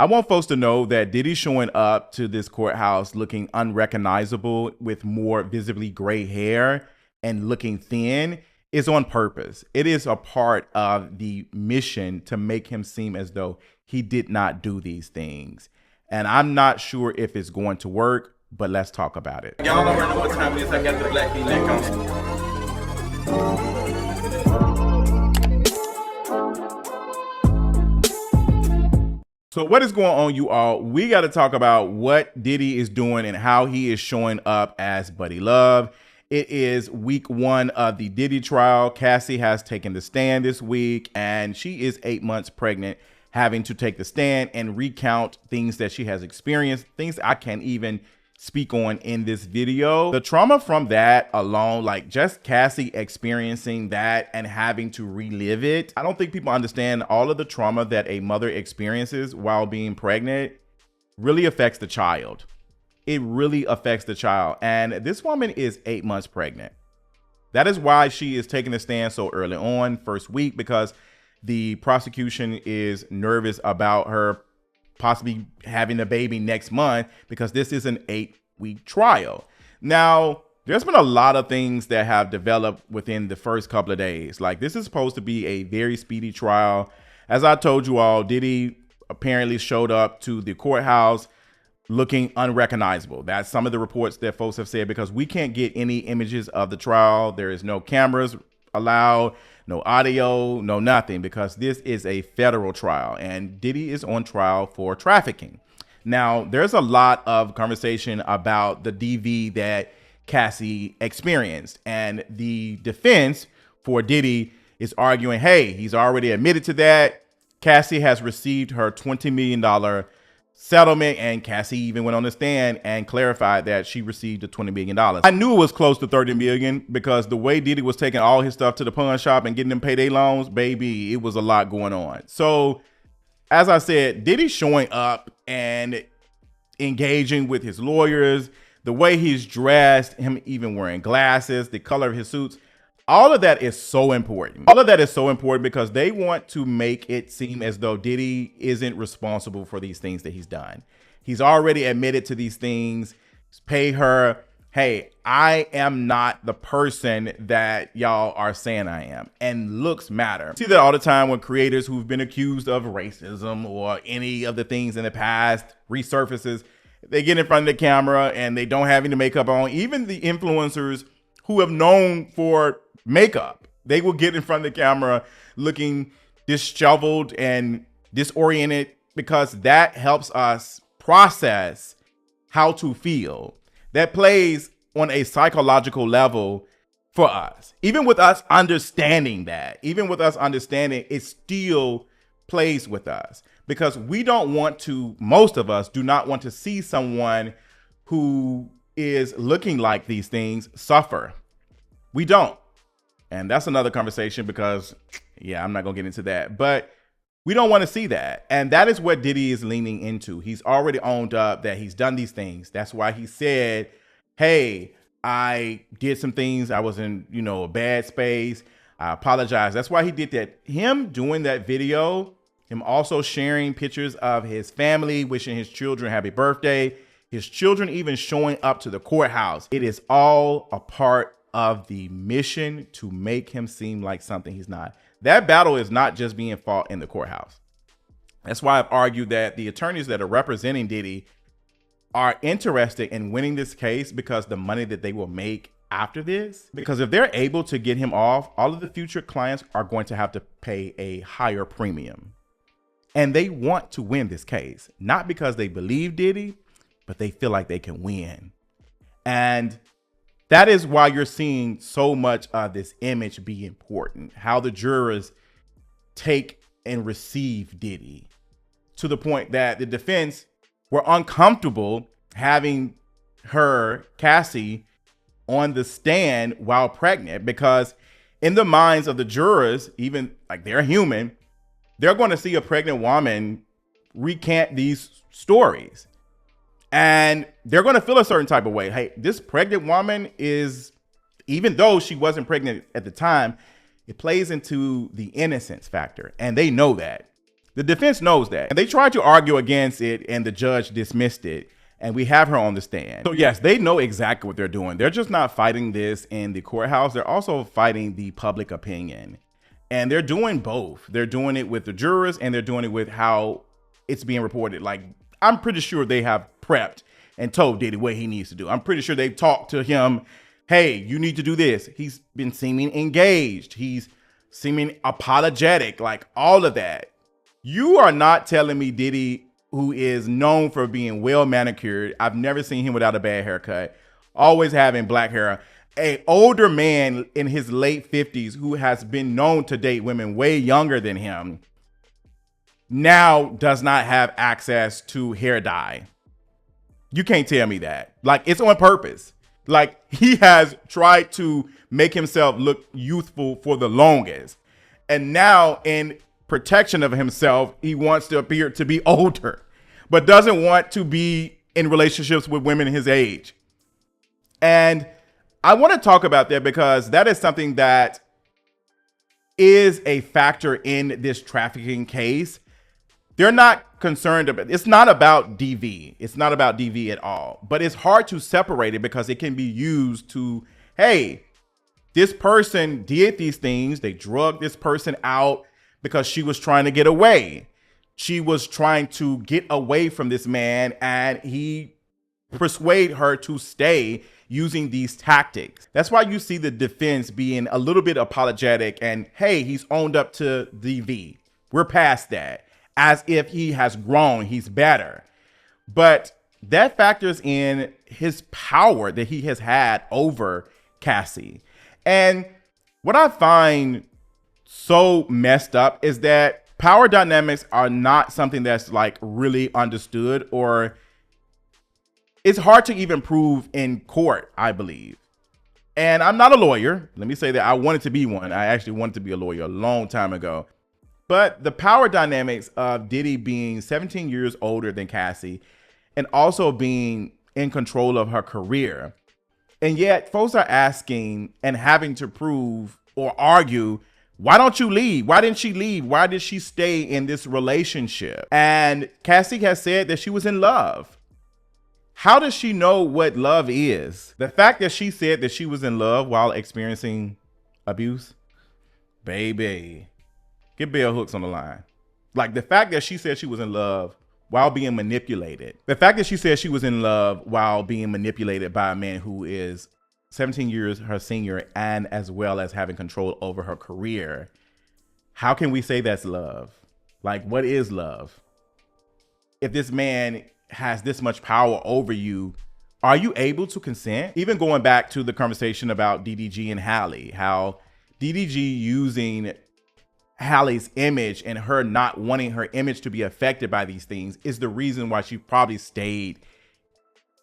I want folks to know that Diddy showing up to this courthouse looking unrecognizable with more visibly gray hair and looking thin is on purpose. It is a part of the mission to make him seem as though he did not do these things. And I'm not sure if it's going to work, but let's talk about it. Y'all already know what time it is. I got the black V-neck on. So what is going on, you all? We got to talk about what Diddy is doing and how he is showing up as Buddy Love. It is week 1 of the Diddy trial. Cassie has taken the stand this week, and she is 8 months pregnant, having to take the stand and recount things that she has experienced, things I can't even speak on in this video. The trauma from that alone, like just Cassie experiencing that and having to relive it. I don't think people understand all of the trauma that a mother experiences while being pregnant really affects the child. It really affects the child. And this woman is 8 months pregnant. That is why she is taking the stand so early on, first week, because the prosecution is nervous about her possibly having a baby next month, because this is an 8-week trial. Now, there's been a lot of things that have developed within the first couple of days. Like, this is supposed to be a very speedy trial. As I told you all, Diddy apparently showed up to the courthouse looking unrecognizable. That's some of the reports that folks have said, because we can't get any images of the trial. There is no cameras allowed, no audio, no nothing, because this is a federal trial and Diddy is on trial for trafficking. Now, there's a lot of conversation about the DV that Cassie experienced, and the defense for Diddy is arguing, hey, he's already admitted to that. Cassie has received her $20 million settlement, and Cassie even went on the stand and clarified that she received the $20 million. I knew it was close to $30 million, because the way Diddy was taking all his stuff to the pawn shop and getting them payday loans, baby, it was a lot going on. So as I said, Diddy showing up and engaging with his lawyers, the way he's dressed, him even wearing glasses, the color of his suits, all of that is so important. All of that is so important because they want to make it seem as though Diddy isn't responsible for these things that he's done. He's already admitted to these things. Pay her, hey, I am not the person that y'all are saying I am. And looks matter. See that all the time when creators who've been accused of racism or any of the things in the past resurfaces, they get in front of the camera and they don't have any makeup on. Even the influencers who have known for makeup, they will get in front of the camera looking disheveled and disoriented, because that helps us process how to feel. That plays on a psychological level for us. Even with us understanding that, it still plays with us, because we don't want to, most of us do not want to see someone who is looking like these things suffer. We don't. And that's another conversation, because, yeah, I'm not going to get into that. But we don't want to see that. And that is what Diddy is leaning into. He's already owned up that he's done these things. That's why he said, hey, I did some things. I was in, a bad space. I apologize. That's why he did that. Him doing that video, him also sharing pictures of his family, wishing his children happy birthday, his children even showing up to the courthouse. It is all a part of the mission to make him seem like something he's not. That battle is not just being fought in the courthouse. That's why I've argued that the attorneys that are representing Diddy are interested in winning this case, because the money that they will make after this, because if they're able to get him off, all of the future clients are going to have to pay a higher premium. And they want to win this case, not because they believe Diddy, but they feel like they can win. And that is why you're seeing so much of this image be important. How the jurors take and receive Diddy, to the point that the defense were uncomfortable having her, Cassie, on the stand while pregnant, because in the minds of the jurors, even like they're human, they're going to see a pregnant woman recant these stories. And they're going to feel a certain type of way. Hey, this pregnant woman is, even though she wasn't pregnant at the time, it plays into the innocence factor. And they know that. The defense knows that. And they tried to argue against it, and the judge dismissed it. And we have her on the stand. So yes, they know exactly what they're doing. They're just not fighting this in the courthouse. They're also fighting the public opinion. And they're doing both. They're doing it with the jurors, and they're doing it with how it's being reported. Like, I'm pretty sure they have prepped and told Diddy what he needs to do. I'm pretty sure they've talked to him. Hey, you need to do this. He's been seeming engaged. He's seeming apologetic, like all of that. You are not telling me Diddy, who is known for being well manicured. I've never seen him without a bad haircut, always having black hair. An older man in his late 50s who has been known to date women way younger than him now does not have access to hair dye. You can't tell me that. Like, it's on purpose. Like, he has tried to make himself look youthful for the longest. And now, in protection of himself, he wants to appear to be older, but doesn't want to be in relationships with women his age. And I want to talk about that because that is something that is a factor in this trafficking case. They're not concerned about, it's not about DV. It's not about DV at all, but it's hard to separate it because it can be used to, hey, this person did these things. They drugged this person out because she was trying to get away. She was trying to get away from this man, and he persuaded her to stay using these tactics. That's why you see the defense being a little bit apologetic and, hey, he's owned up to DV. We're past that. As if he has grown, he's better. But that factors in his power that he has had over Cassie. And what I find so messed up is that power dynamics are not something that's like really understood, or it's hard to even prove in court, I believe. And I'm not a lawyer. Let me say that I wanted to be one. I actually wanted to be a lawyer a long time ago. But the power dynamics of Diddy being 17 years older than Cassie and also being in control of her career. And yet folks are asking and having to prove or argue, why don't you leave? Why didn't she leave? Why did she stay in this relationship? And Cassie has said that she was in love. How does she know what love is? The fact that she said that she was in love while experiencing abuse, baby, get bell hooks on the line. Like, the fact that she said she was in love while being manipulated. The fact that she said she was in love while being manipulated by a man who is 17 years her senior, and as well as having control over her career. How can we say that's love? Like, what is love? If this man has this much power over you, are you able to consent? Even going back to the conversation about DDG and Halle, how DDG using Halle's image and her not wanting her image to be affected by these things is the reason why she probably stayed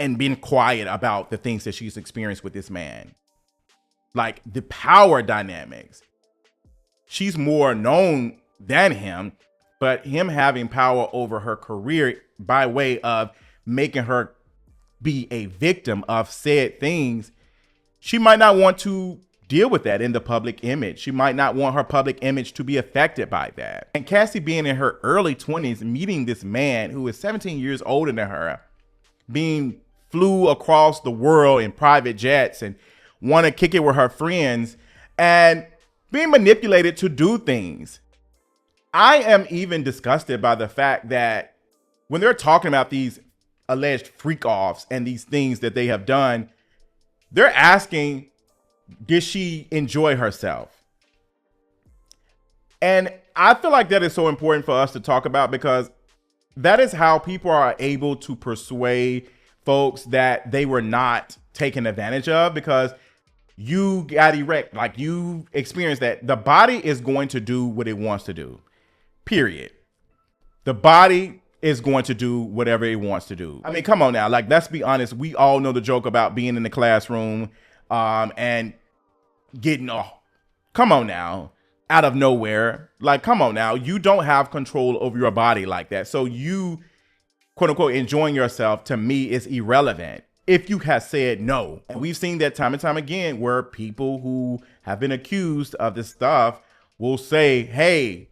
and been quiet about the things that she's experienced with this man. Like, the power dynamics. She's more known than him, but him having power over her career by way of making her be a victim of said things, she might not want to deal with that in the public image. She might not want her public image to be affected by that. And Cassie being in her early 20s, meeting this man who is 17 years older than her, being flew across the world in private jets and want to kick it with her friends and being manipulated to do things. I am even disgusted by the fact that when they're talking about these alleged freak offs and these things that they have done, they're asking, did she enjoy herself? And I feel like that is so important for us to talk about, because that is how people are able to persuade folks that they were not taken advantage of, because you got erect, like you experienced that. The body is going to do what it wants to do, period. The body is going to do whatever it wants to do. I mean, come on now, like, let's be honest. We all know the joke about being in the classroom and getting, come on now, out of nowhere. Like, come on now, you don't have control over your body like that. So you, quote unquote, enjoying yourself, to me, is irrelevant if you have said no. And we've seen that time and time again, where people who have been accused of this stuff will say, hey,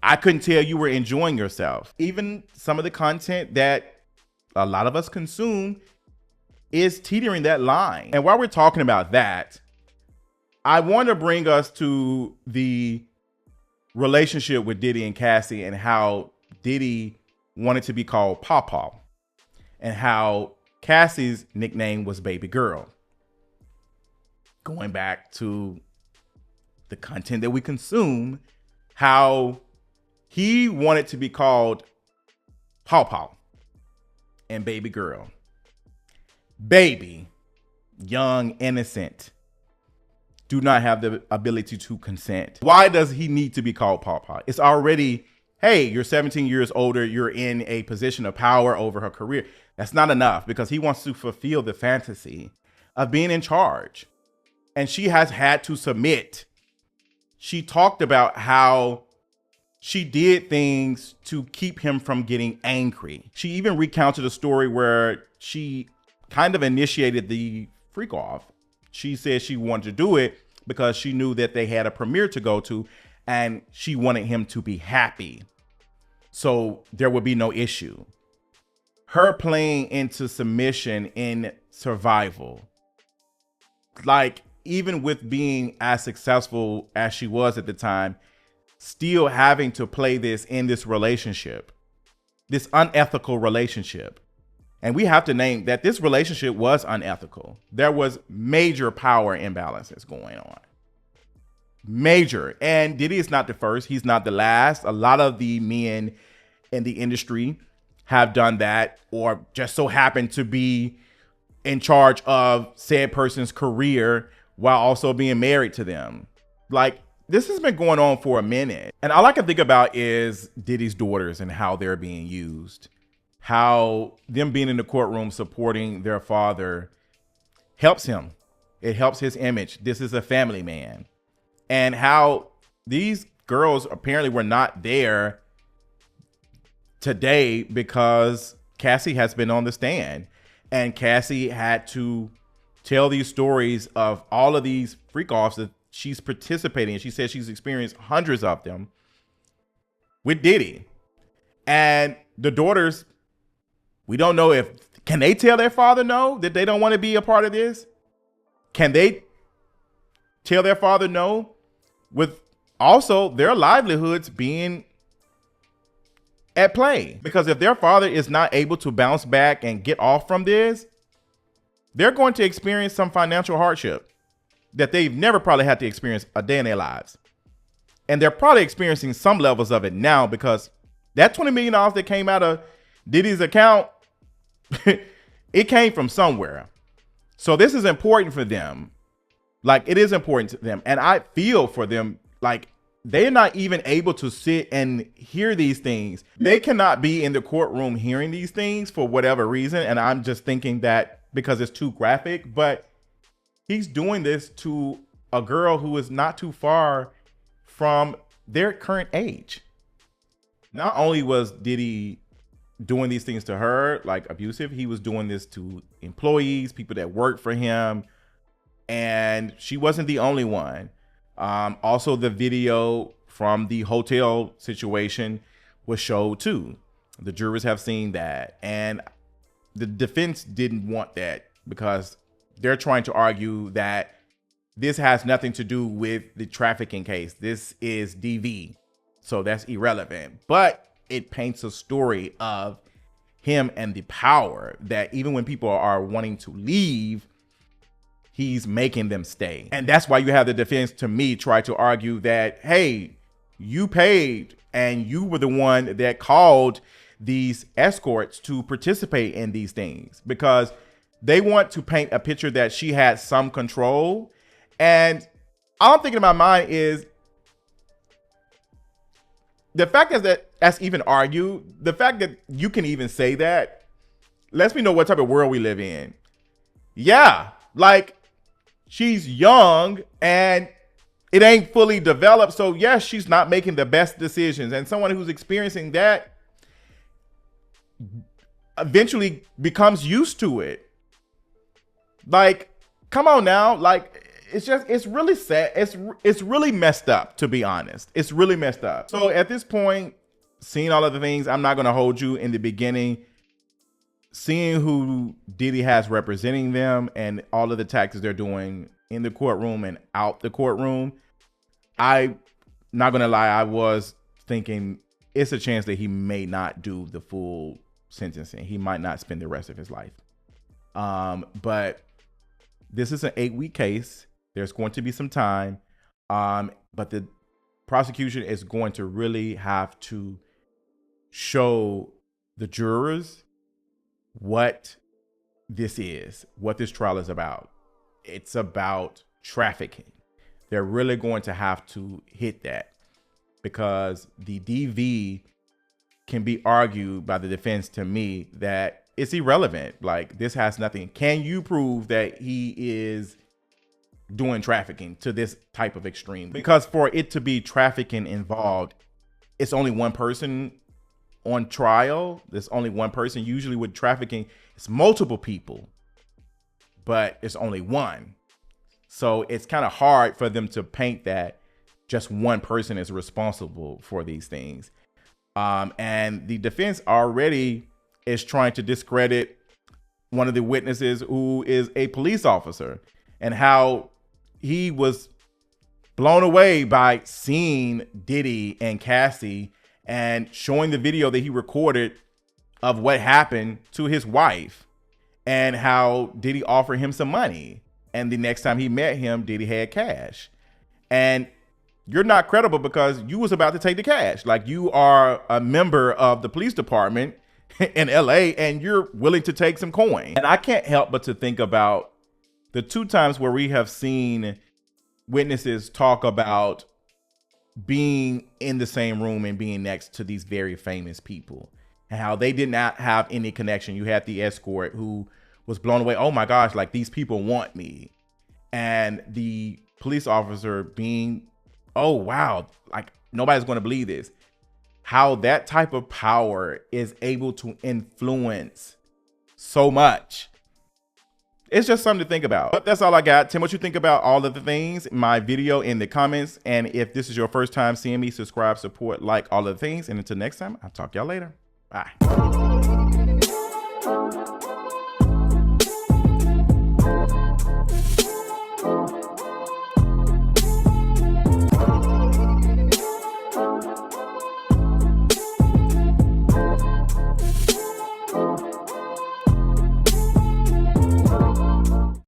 I couldn't tell you were enjoying yourself. Even some of the content that a lot of us consume is teetering that line. And while we're talking about that, I want to bring us to the relationship with Diddy and Cassie and how Diddy wanted to be called Pawpaw and how Cassie's nickname was Baby Girl. Going back to the content that we consume, how he wanted to be called Pawpaw and Baby Girl. Baby, young, innocent, do not have the ability to consent. Why does he need to be called Pawpaw? It's already, hey, you're 17 years older, you're in a position of power over her career. That's not enough because he wants to fulfill the fantasy of being in charge. And she has had to submit. She talked about how she did things to keep him from getting angry. She even recounted a story where she kind of initiated the freak off. She said she wanted to do it because she knew that they had a premiere to go to and she wanted him to be happy. So there would be no issue. Her playing into submission in survival. Like, even with being as successful as she was at the time, still having to play this in this relationship, this unethical relationship. And we have to name that this relationship was unethical. There was major power imbalances going on. Major. And Diddy is not the first. He's not the last. A lot of the men in the industry have done that or just so happen to be in charge of said person's career while also being married to them. Like, this has been going on for a minute. And all I can think about is Diddy's daughters and how they're being used. How them being in the courtroom supporting their father helps him. It helps his image. This is a family man. And how these girls apparently were not there today because Cassie has been on the stand. And Cassie had to tell these stories of all of these freak-offs that she's participating in. She says she's experienced hundreds of them with Diddy. And the daughters, we don't know can they tell their father no, that they don't want to be a part of this? Can they tell their father no? With also their livelihoods being at play. Because if their father is not able to bounce back and get off from this, they're going to experience some financial hardship that they've never probably had to experience a day in their lives. And they're probably experiencing some levels of it now because that $20 million that came out of Diddy's account, it came from somewhere. So this is important for them. Like, it is important to them. And I feel for them, like, they're not even able to sit and hear these things. They cannot be in the courtroom hearing these things for whatever reason. And I'm just thinking that because it's too graphic, but he's doing this to a girl who is not too far from their current age. Not only was Diddy doing these things to her, like abusive, he was doing this to employees, people that worked for him. And she wasn't the only one. Also, the video from the hotel situation was showed too. The jurors have seen that. And the defense didn't want that because they're trying to argue that this has nothing to do with the trafficking case. This is DV. So that's irrelevant. But it paints a story of him and the power that even when people are wanting to leave, he's making them stay. And that's why you have the defense, to me, try to argue that, hey, you paid and you were the one that called these escorts to participate in these things, because they want to paint a picture that she had some control. And all I'm thinking in my mind is the fact is that that's even argued. The fact that you can even say that lets me know what type of world we live in. Yeah, like, she's young and it ain't fully developed. So yes, she's not making the best decisions. And someone who's experiencing that eventually becomes used to it. Like, come on now. Like, it's really sad. It's really messed up, to be honest. It's really messed up. So at this point, seeing all of the things, I'm not going to hold you in the beginning. Seeing who Diddy has representing them and all of the tactics they're doing in the courtroom and out the courtroom, I'm not going to lie, I was thinking it's a chance that he may not do the full sentencing. He might not spend the rest of his life. But this is an 8-week case. There's going to be some time. But the prosecution is going to really have to show the jurors what this is, what this trial is about. It's about trafficking. They're really going to have to hit that, because the DV can be argued by the defense to me that it's irrelevant. Like, this has nothing. Can you prove that he is doing trafficking to this type of extreme? Because for it to be trafficking involved, it's only one person on trial. There's only one person. Usually with trafficking, it's multiple people, but it's only one. So it's kind of hard for them to paint that just one person is responsible for these things. And the defense already is trying to discredit one of the witnesses, who is a police officer, and how he was blown away by seeing Diddy and Cassie and showing the video that he recorded of what happened to his wife, and how Diddy offered him some money. And the next time he met him, Diddy had cash. And you're not credible because you was about to take the cash. Like, you are a member of the police department in LA and you're willing to take some coin. And I can't help but to think about the 2 times where we have seen witnesses talk about being in the same room and being next to these very famous people, and how they did not have any connection. You had the escort who was blown away. Oh my gosh, like, these people want me. And the police officer being, oh wow, like, nobody's going to believe this. How that type of power is able to influence so much. It's just something to think about. But that's all I got. Tell me what you think about all of the things in my video in the comments. And if this is your first time seeing me, subscribe, support, like, all of the things. And until next time, I'll talk to y'all later. Bye.